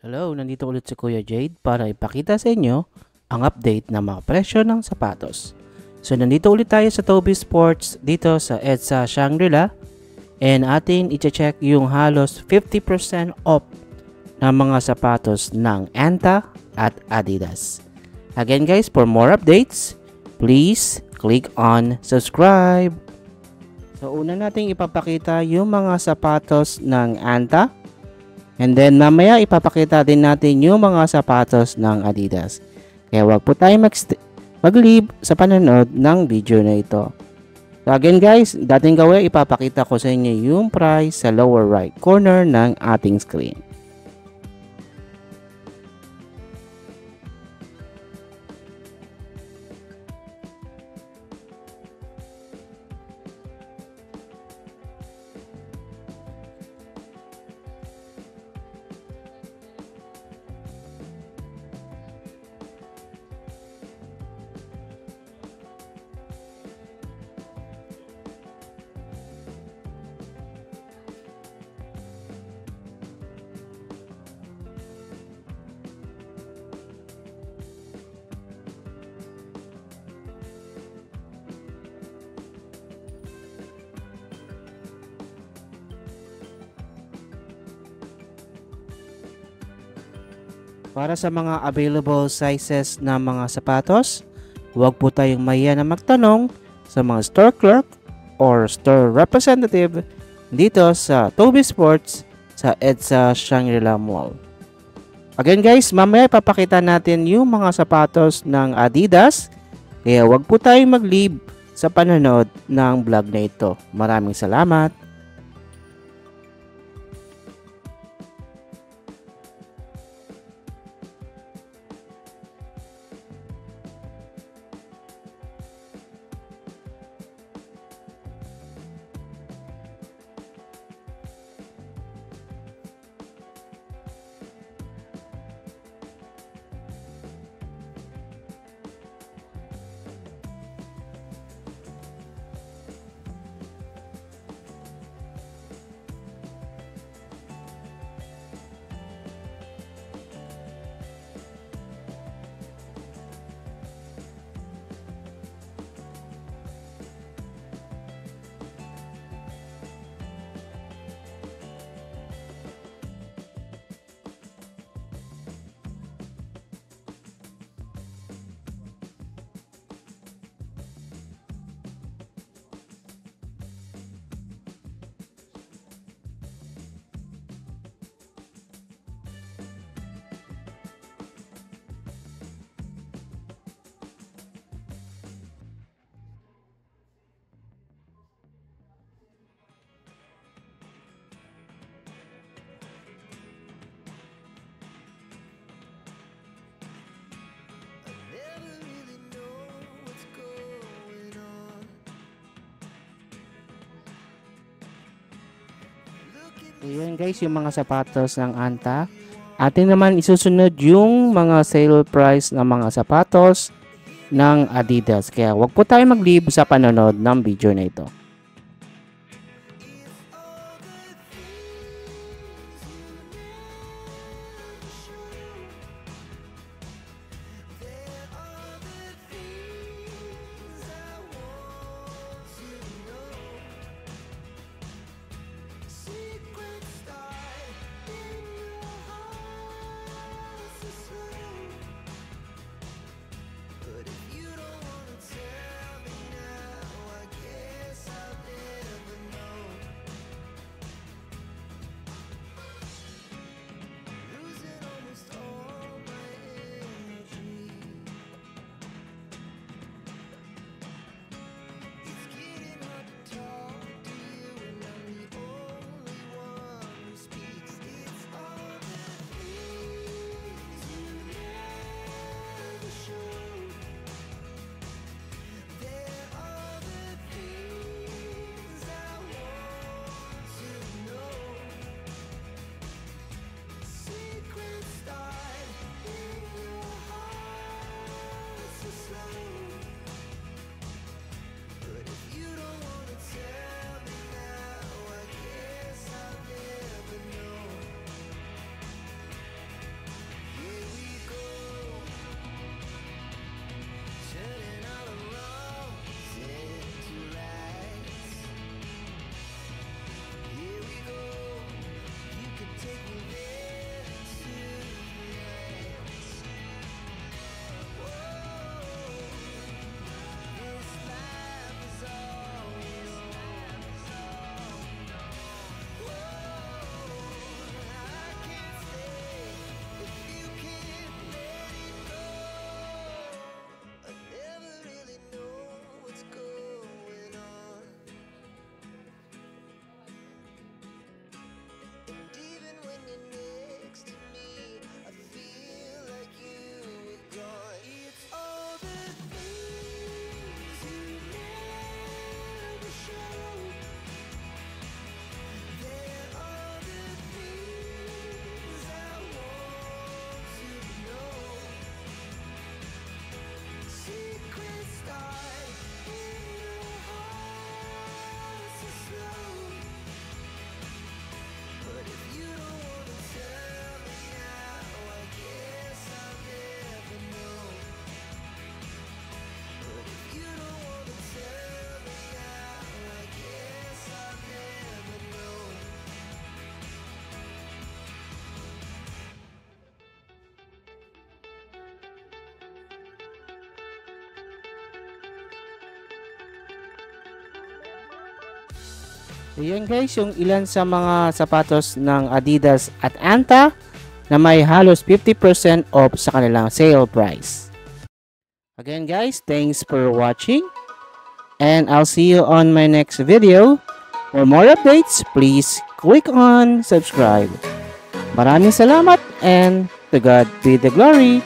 Hello, nandito ulit si Kuya Jade para ipakita sa inyo ang update ng mga presyo ng sapatos. So nandito ulit tayo sa Toby Sports dito sa EDSA Shangri-La and atin i-check yung halos 50% off ng mga sapatos ng Anta at Adidas. Again guys, for more updates, please click on subscribe. So una nating ipapakita yung mga sapatos ng Anta. And then mamaya ipapakita din natin yung mga sapatos ng Adidas. Kaya wag po tayo mag-leave sa panonood ng video na ito. So again guys, dating gawin ipapakita ko sa inyo yung price sa lower right corner ng ating screen. Para sa mga available sizes na mga sapatos, huwag po tayong mahiya na magtanong sa mga store clerk or store representative dito sa Toby Sports sa EDSA Shangri-La Mall. Again guys, mamaya ipapakita natin yung mga sapatos ng Adidas, kaya huwag po tayong mag-leave sa panonood ng vlog na ito. Maraming salamat! Ayan guys, yung mga sapatos ng Anta. Atin naman isusunod yung mga sale price ng mga sapatos ng Adidas. Kaya wag po tayo mag-leave sa panonood ng video na ito. So yan guys, yung ilan sa mga sapatos ng Adidas at Anta na may halos 50% off sa kanilang sale price. Again guys, thanks for watching and I'll see you on my next video. For more updates, please click on subscribe. Maraming salamat and to God be the glory.